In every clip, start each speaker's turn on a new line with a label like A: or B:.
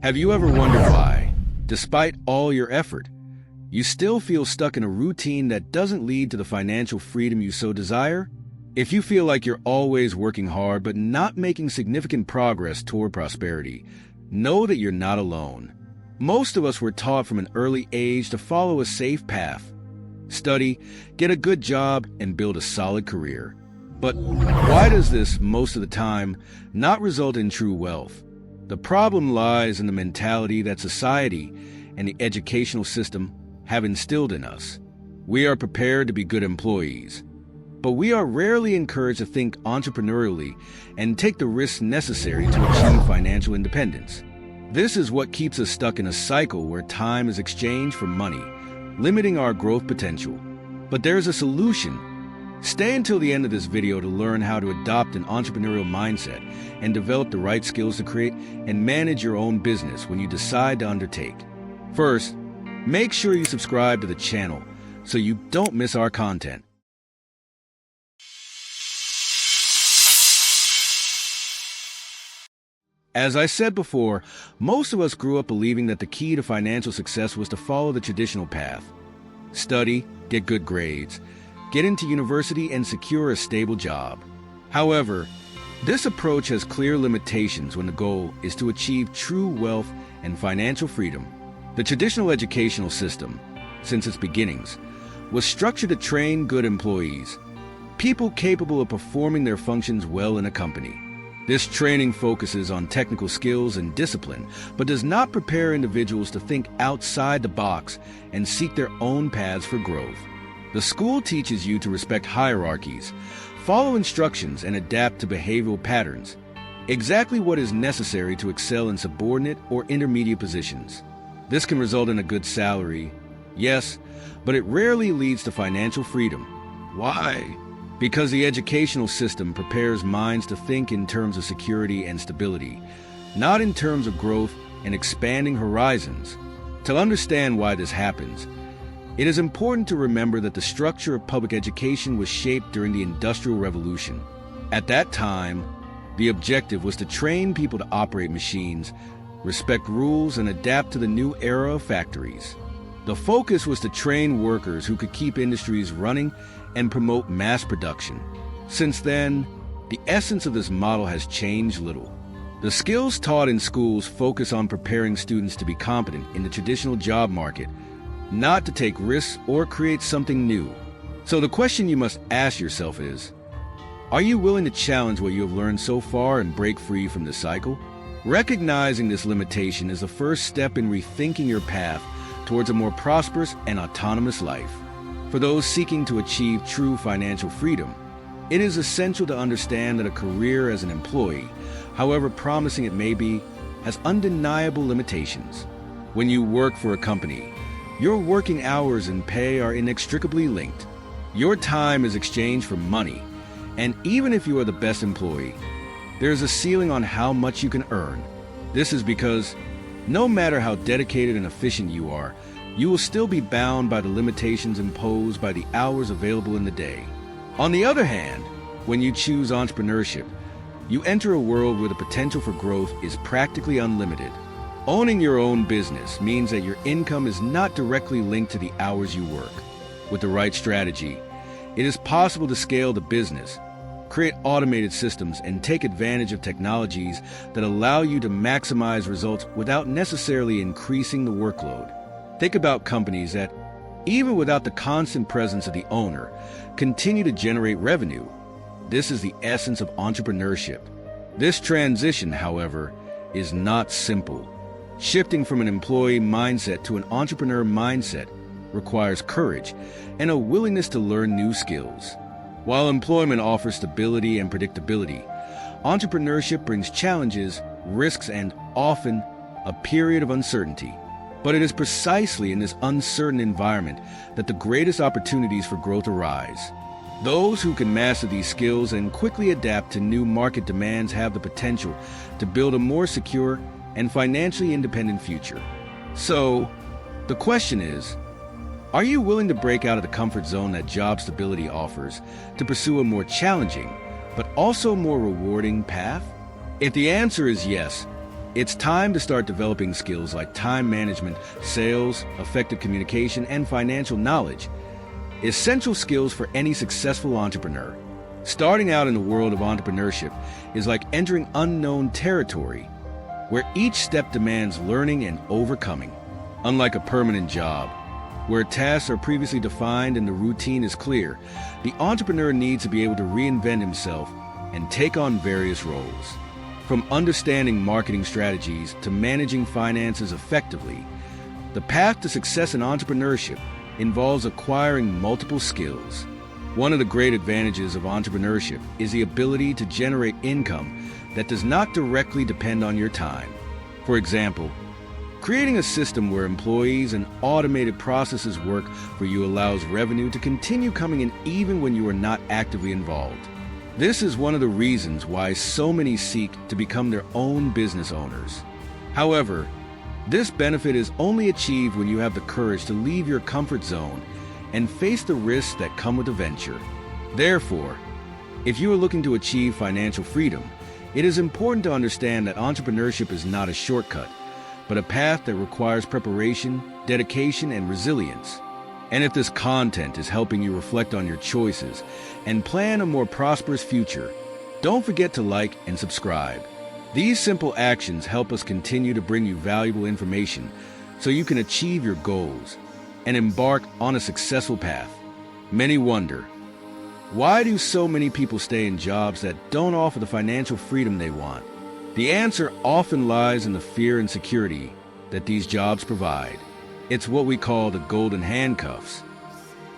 A: Have you ever wondered why, despite all your effort, you still feel stuck in a routine that doesn't lead to the financial freedom you so desire? If you feel like you're always working hard but not making significant progress toward prosperity, know that you're not alone. Most of us were taught from an early age to follow a safe path, study, get a good job, and build a solid career. But why does this, most of the time, not result in true wealth? The problem lies in the mentality that society and the educational system have instilled in us. We are prepared to be good employees, but we are rarely encouraged to think entrepreneurially and take the risks necessary to achieve financial independence. This is what keeps us stuck in a cycle where time is exchanged for money, limiting our growth potential. But there's a solution. Stay until the end of this video to learn how to adopt an entrepreneurial mindset and develop the right skills to create and manage your own business when you decide to undertake. First, make sure you subscribe to the channel so you don't miss our content. As I said before, most of us grew up believing that the key to financial success was to follow the traditional path. Study, get good grades, get into university, and secure a stable job. However, this approach has clear limitations when the goal is to achieve true wealth and financial freedom. The traditional educational system, since its beginnings, was structured to train good employees, people capable of performing their functions well in a company. This training focuses on technical skills and discipline, but does not prepare individuals to think outside the box and seek their own paths for growth. The school teaches you to respect hierarchies, follow instructions, and adapt to behavioral patterns, exactly what is necessary to excel in subordinate or intermediate positions. This can result in a good salary, yes, but it rarely leads to financial freedom. Why? Because the educational system prepares minds to think in terms of security and stability, not in terms of growth and expanding horizons. To understand why this happens, it is important to remember that the structure of public education was shaped during the Industrial Revolution. At that time, the objective was to train people to operate machines, respect rules, and adapt to the new era of factories. The focus was to train workers who could keep industries running and promote mass production. Since then, the essence of this model has changed little. The skills taught in schools focus on preparing students to be competent in the traditional job market, not to take risks or create something new. So the question you must ask yourself is, are you willing to challenge what you have learned so far and break free from this cycle? Recognizing this limitation is the first step in rethinking your path towards a more prosperous and autonomous life. For those seeking to achieve true financial freedom, it is essential to understand that a career as an employee, however promising it may be, has undeniable limitations. When you work for a company, your working hours and pay are inextricably linked. Your time is exchanged for money, and even if you are the best employee, there is a ceiling on how much you can earn. This is because no matter how dedicated and efficient you are, you will still be bound by the limitations imposed by the hours available in the day. On the other hand, when you choose entrepreneurship, you enter a world where the potential for growth is practically unlimited. Owning your own business means that your income is not directly linked to the hours you work. With the right strategy, it is possible to scale the business, create automated systems, and take advantage of technologies that allow you to maximize results without necessarily increasing the workload. Think about companies that, even without the constant presence of the owner, continue to generate revenue. This is the essence of entrepreneurship. This transition, however, is not simple. Shifting from an employee mindset to an entrepreneur mindset requires courage and a willingness to learn new skills. While employment offers stability and predictability, entrepreneurship brings challenges, risks, and often a period of uncertainty. But it is precisely in this uncertain environment that the greatest opportunities for growth arise. Those who can master these skills and quickly adapt to new market demands have the potential to build a more secure and financially independent future. So, the question is, are you willing to break out of the comfort zone that job stability offers to pursue a more challenging, but also more rewarding path? If the answer is yes, It's time to start developing skills like time management, sales, effective communication, and financial knowledge. Essential skills for any successful entrepreneur. Starting out in the world of entrepreneurship is like entering unknown territory, where each step demands learning and overcoming. Unlike a permanent job, where tasks are previously defined and the routine is clear, the entrepreneur needs to be able to reinvent himself and take on various roles. From understanding marketing strategies to managing finances effectively, the path to success in entrepreneurship involves acquiring multiple skills. One of the great advantages of entrepreneurship is the ability to generate income that does not directly depend on your time. For example, creating a system where employees and automated processes work for you allows revenue to continue coming in even when you are not actively involved. This is one of the reasons why so many seek to become their own business owners. However, this benefit is only achieved when you have the courage to leave your comfort zone and face the risks that come with a venture. Therefore, if you are looking to achieve financial freedom, it is important to understand that entrepreneurship is not a shortcut, but a path that requires preparation, dedication, and resilience. And if this content is helping you reflect on your choices and plan a more prosperous future, don't forget to like and subscribe. These simple actions help us continue to bring you valuable information so you can achieve your goals and embark on a successful path. Many wonder, why do so many people stay in jobs that don't offer the financial freedom they want? The answer often lies in the fear and security that these jobs provide. It's what we call the golden handcuffs.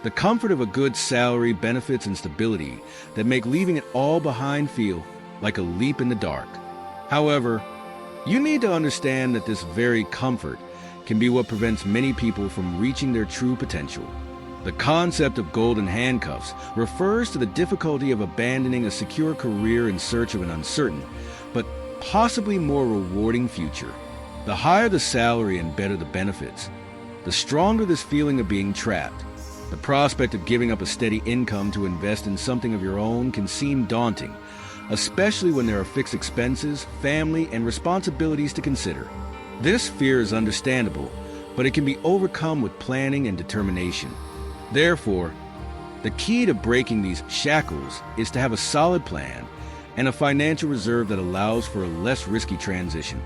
A: The comfort of a good salary, benefits, and stability that make leaving it all behind feel like a leap in the dark. However, you need to understand that this very comfort can be what prevents many people from reaching their true potential. The concept of golden handcuffs refers to the difficulty of abandoning a secure career in search of an uncertain, but possibly more rewarding future. The higher the salary and better the benefits, the stronger this feeling of being trapped. The prospect of giving up a steady income to invest in something of your own can seem daunting, especially when there are fixed expenses, family, and responsibilities to consider. This fear is understandable, but it can be overcome with planning and determination. Therefore, the key to breaking these shackles is to have a solid plan and a financial reserve that allows for a less risky transition.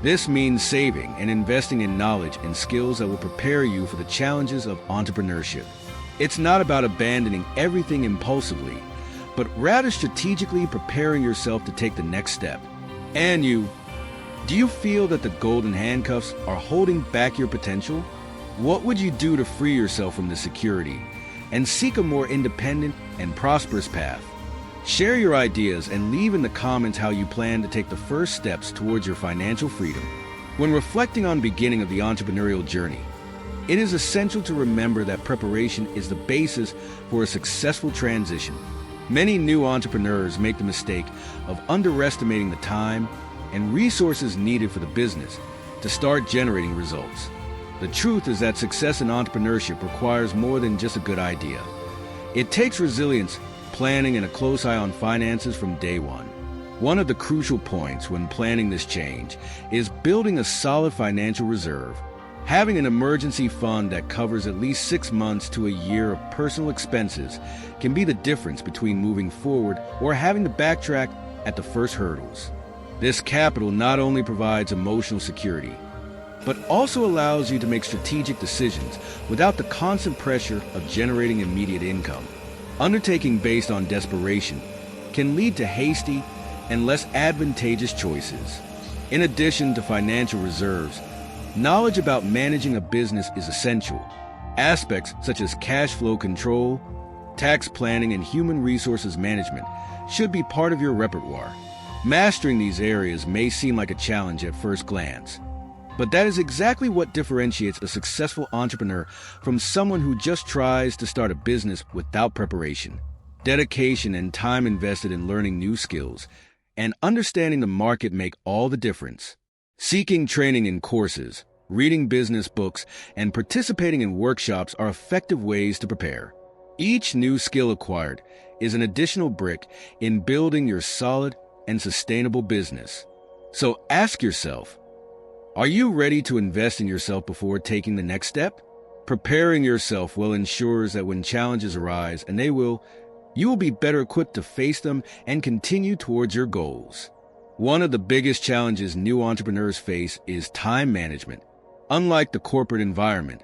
A: This means saving and investing in knowledge and skills that will prepare you for the challenges of entrepreneurship. It's not about abandoning everything impulsively, but rather strategically preparing yourself to take the next step. And do you feel that the golden handcuffs are holding back your potential? What would you do to free yourself from this security and seek a more independent and prosperous path? Share your ideas and leave in the comments how you plan to take the first steps towards your financial freedom. When reflecting on the beginning of the entrepreneurial journey, it is essential to remember that preparation is the basis for a successful transition. Many new entrepreneurs make the mistake of underestimating the time and resources needed for the business to start generating results. The truth is that success in entrepreneurship requires more than just a good idea. It takes resilience, planning, and a close eye on finances from day one. One of the crucial points when planning this change is building a solid financial reserve. Having an emergency fund that covers at least 6 months to a year of personal expenses can be the difference between moving forward or having to backtrack at the first hurdles. This capital not only provides emotional security, but also allows you to make strategic decisions without the constant pressure of generating immediate income. Undertaking based on desperation can lead to hasty and less advantageous choices. In addition to financial reserves, knowledge about managing a business is essential. Aspects such as cash flow control, tax planning, and human resources management should be part of your repertoire. Mastering these areas may seem like a challenge at first glance, but that is exactly what differentiates a successful entrepreneur from someone who just tries to start a business without preparation. Dedication and time invested in learning new skills and understanding the market make all the difference. Seeking training in courses, reading business books, and participating in workshops are effective ways to prepare. Each new skill acquired is an additional brick in building your solid and sustainable business. So ask yourself, are you ready to invest in yourself before taking the next step? Preparing yourself well ensures that when challenges arise, and they will, you will be better equipped to face them and continue towards your goals. One of the biggest challenges new entrepreneurs face is time management. Unlike the corporate environment,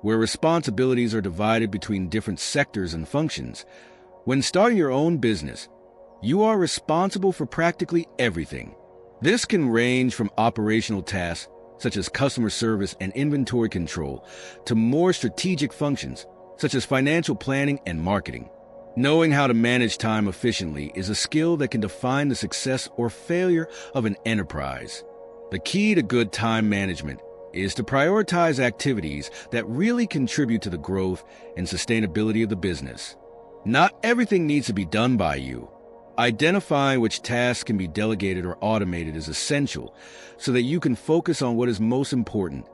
A: where responsibilities are divided between different sectors and functions, when starting your own business, you are responsible for practically everything. This can range from operational tasks, such as customer service and inventory control, to more strategic functions, such as financial planning and marketing. Knowing how to manage time efficiently is a skill that can define the success or failure of an enterprise. The key to good time management is to prioritize activities that really contribute to the growth and sustainability of the business. Not everything needs to be done by you. Identifying which tasks can be delegated or automated is essential so that you can focus on what is most important,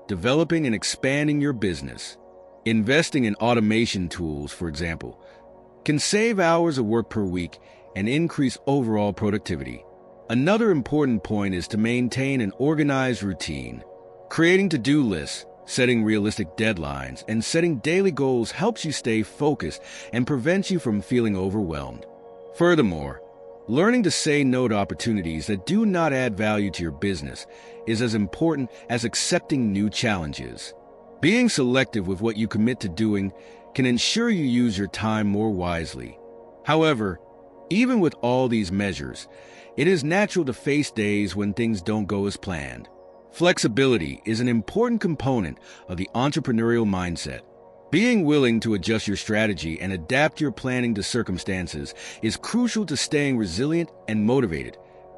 A: developing and expanding your business. Investing in automation tools, for example, can save hours of work per week and increase overall productivity. Another important point is to maintain an organized routine. Creating to-do lists, setting realistic deadlines, and setting daily goals helps you stay focused and prevents you from feeling overwhelmed. Furthermore, learning to say no to opportunities that do not add value to your business is as important as accepting new challenges. Being selective with what you commit to doing can ensure you use your time more wisely. However, even with all these measures, it is natural to face days when things don't go as planned. Flexibility is an important component of the entrepreneurial mindset. Being willing to adjust your strategy and adapt your planning to circumstances is crucial to staying resilient and motivated,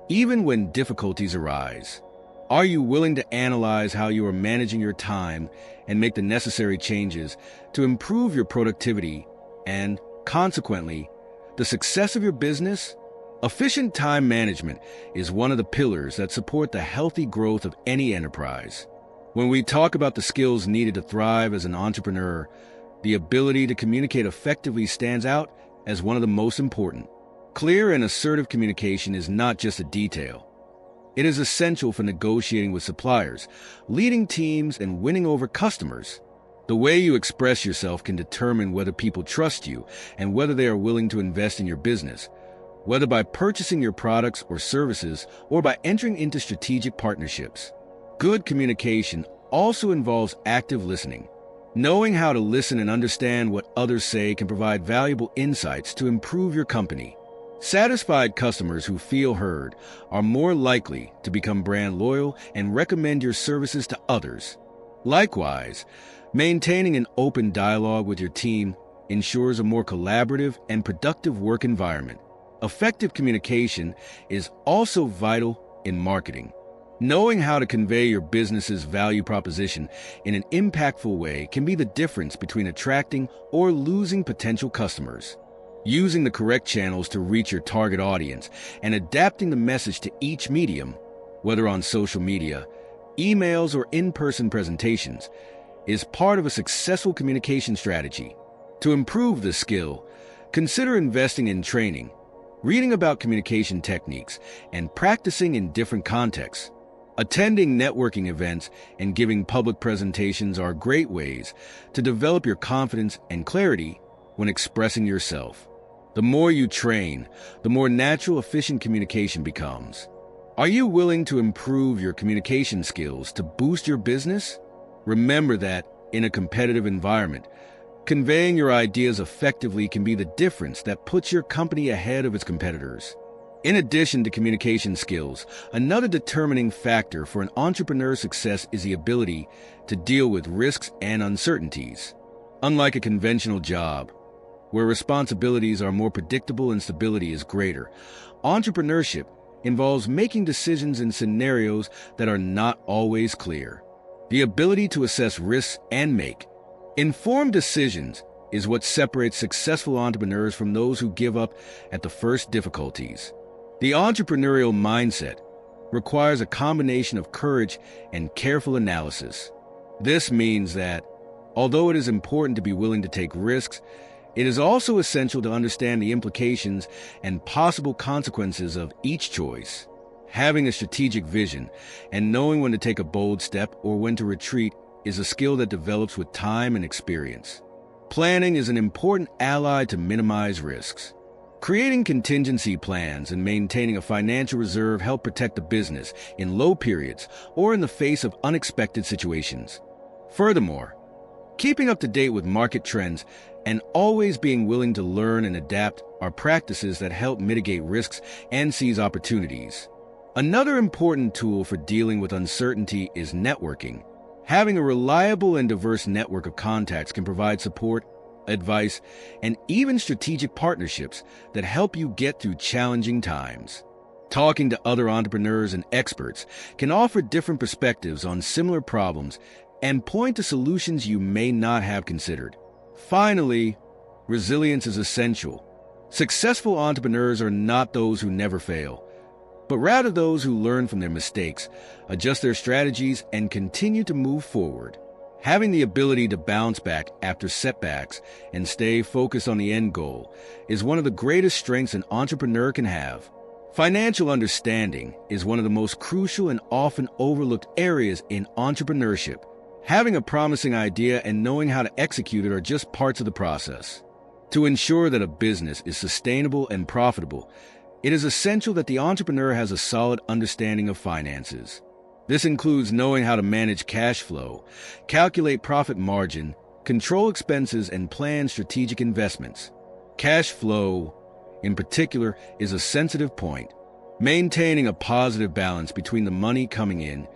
A: even when difficulties arise. Are you willing to analyze how you are managing your time and make the necessary changes to improve your productivity and, consequently, the success of your business? Efficient time management is one of the pillars that support the healthy growth of any enterprise. When we talk about the skills needed to thrive as an entrepreneur, the ability to communicate effectively stands out as one of the most important. Clear and assertive communication is not just a detail. It is essential for negotiating with suppliers, leading teams, and winning over customers. The way you express yourself can determine whether people trust you and whether they are willing to invest in your business, whether by purchasing your products or services or by entering into strategic partnerships. Good communication also involves active listening. Knowing how to listen and understand what others say can provide valuable insights to improve your company. Satisfied customers who feel heard are more likely to become brand loyal and recommend your services to others. Likewise, maintaining an open dialogue with your team ensures a more collaborative and productive work environment. Effective communication is also vital in marketing. Knowing how to convey your business's value proposition in an impactful way can be the difference between attracting or losing potential customers. Using the correct channels to reach your target audience and adapting the message to each medium, whether on social media, emails, or in-person presentations, is part of a successful communication strategy. To improve this skill, consider investing in training, reading about communication techniques, and practicing in different contexts. Attending networking events and giving public presentations are great ways to develop your confidence and clarity when expressing yourself. The more you train, the more natural, efficient communication becomes. Are you willing to improve your communication skills to boost your business? Remember that, in a competitive environment, conveying your ideas effectively can be the difference that puts your company ahead of its competitors. In addition to communication skills, another determining factor for an entrepreneur's success is the ability to deal with risks and uncertainties. Unlike a conventional job, where responsibilities are more predictable and stability is greater, entrepreneurship involves making decisions in scenarios that are not always clear. The ability to assess risks and make informed decisions is what separates successful entrepreneurs from those who give up at the first difficulties. The entrepreneurial mindset requires a combination of courage and careful analysis. This means that, although it is important to be willing to take risks, it is also essential to understand the implications and possible consequences of each choice. Having a strategic vision and knowing when to take a bold step or when to retreat is a skill that develops with time and experience. Planning is an important ally to minimize risks. Creating contingency plans and maintaining a financial reserve help protect the business in low periods or in the face of unexpected situations. Furthermore, keeping up to date with market trends and always being willing to learn and adapt are practices that help mitigate risks and seize opportunities. Another important tool for dealing with uncertainty is networking. Having a reliable and diverse network of contacts can provide support, advice, and even strategic partnerships that help you get through challenging times. Talking to other entrepreneurs and experts can offer different perspectives on similar problems and point to solutions you may not have considered. Finally, resilience is essential. Successful entrepreneurs are not those who never fail, but rather those who learn from their mistakes, adjust their strategies, and continue to move forward. Having the ability to bounce back after setbacks and stay focused on the end goal is one of the greatest strengths an entrepreneur can have. Financial understanding is one of the most crucial and often overlooked areas in entrepreneurship. Having a promising idea and knowing how to execute it are just parts of the process. To ensure that a business is sustainable and profitable, it is essential that the entrepreneur has a solid understanding of finances. This includes knowing how to manage cash flow, calculate profit margin, control expenses, and plan strategic investments. Cash flow, in particular, is a sensitive point. Maintaining a positive balance between the money coming in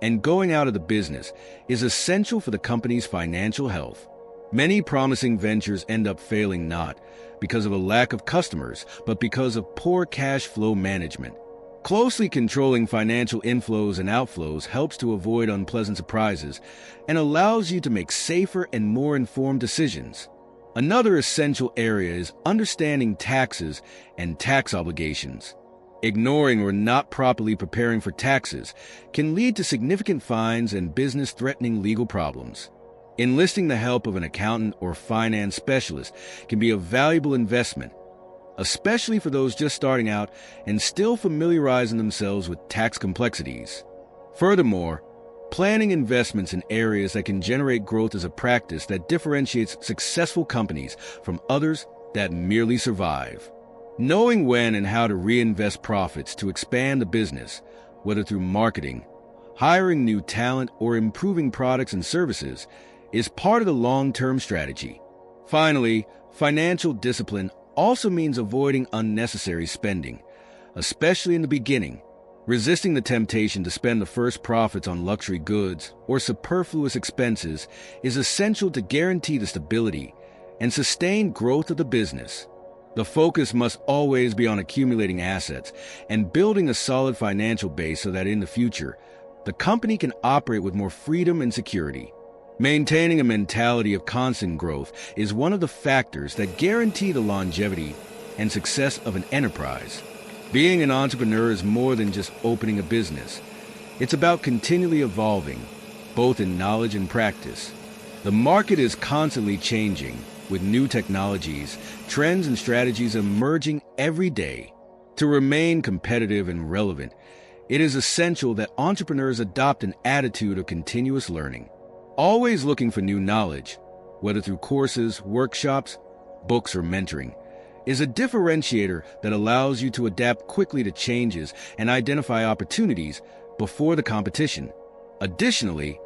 A: and going out of the business is essential for the company's financial health. Many promising ventures end up failing not because of a lack of customers, but because of poor cash flow management. Closely controlling financial inflows and outflows helps to avoid unpleasant surprises and allows you to make safer and more informed decisions. Another essential area is understanding taxes and tax obligations. Ignoring or not properly preparing for taxes can lead to significant fines and business-threatening legal problems. Enlisting the help of an accountant or finance specialist can be a valuable investment, especially for those just starting out and still familiarizing themselves with tax complexities. Furthermore, planning investments in areas that can generate growth is a practice that differentiates successful companies from others that merely survive. Knowing when and how to reinvest profits to expand the business, whether through marketing, hiring new talent, or improving products and services, is part of the long-term strategy. Finally, financial discipline also means avoiding unnecessary spending, especially in the beginning. Resisting the temptation to spend the first profits on luxury goods or superfluous expenses is essential to guarantee the stability and sustained growth of the business. The focus must always be on accumulating assets and building a solid financial base so that in the future, the company can operate with more freedom and security. Maintaining a mentality of constant growth is one of the factors that guarantee the longevity and success of an enterprise. Being an entrepreneur is more than just opening a business. It's about continually evolving, both in knowledge and practice. The market is constantly changing, with new technologies, trends, and strategies emerging every day. To remain competitive and relevant, it is essential that entrepreneurs adopt an attitude of continuous learning. Always looking for new knowledge, whether through courses, workshops, books, or mentoring, is a differentiator that allows you to adapt quickly to changes and identify opportunities before the competition. Additionally,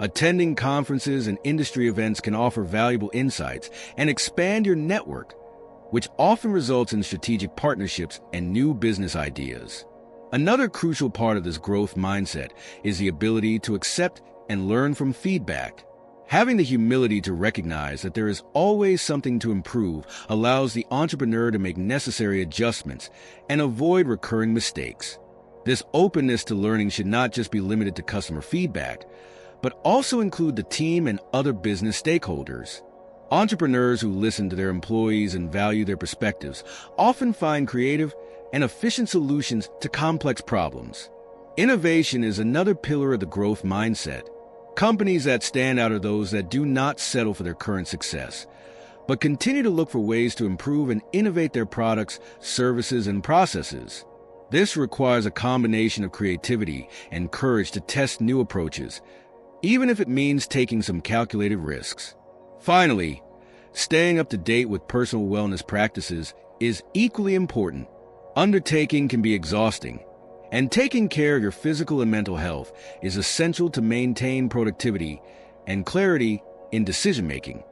A: attending conferences and industry events can offer valuable insights and expand your network, which often results in strategic partnerships and new business ideas. Another crucial part of this growth mindset is the ability to accept and learn from feedback. Having the humility to recognize that there is always something to improve allows the entrepreneur to make necessary adjustments and avoid recurring mistakes. This openness to learning should not just be limited to customer feedback, but also include the team and other business stakeholders. Entrepreneurs who listen to their employees and value their perspectives often find creative and efficient solutions to complex problems. Innovation is another pillar of the growth mindset. Companies that stand out are those that do not settle for their current success, but continue to look for ways to improve and innovate their products, services, and processes. This requires a combination of creativity and courage to test new approaches, even if it means taking some calculated risks. Finally, staying up to date with personal wellness practices is equally important. Undertaking can be exhausting, and taking care of your physical and mental health is essential to maintain productivity and clarity in decision-making.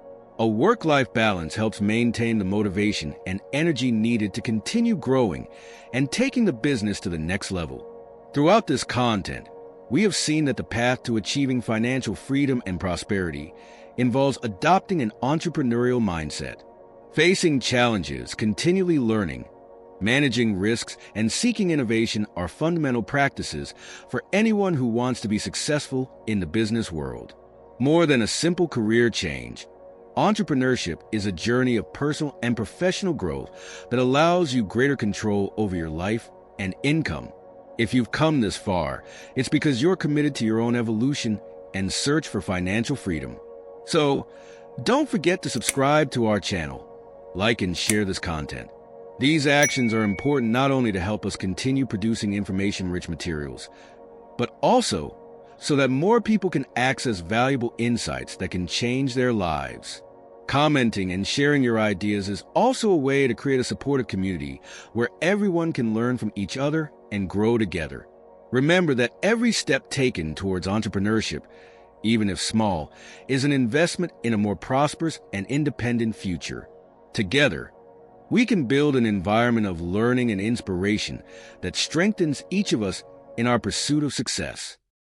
A: A work-life balance helps maintain the motivation and energy needed to continue growing and taking the business to the next level. Throughout this content, we have seen that the path to achieving financial freedom and prosperity involves adopting an entrepreneurial mindset. Facing challenges, continually learning, managing risks, and seeking innovation are fundamental practices for anyone who wants to be successful in the business world. More than a simple career change, entrepreneurship is a journey of personal and professional growth that allows you greater control over your life and income. If you've come this far, it's because you're committed to your own evolution and search for financial freedom. So, don't forget to subscribe to our channel, like and share this content. These actions are important not only to help us continue producing information-rich materials, but also so that more people can access valuable insights that can change their lives. Commenting and sharing your ideas is also a way to create a supportive community where everyone can learn from each other and grow together. Remember that every step taken towards entrepreneurship, even if small, is an investment in a more prosperous and independent future. Together, we can build an environment of learning and inspiration that strengthens each of us in our pursuit of success.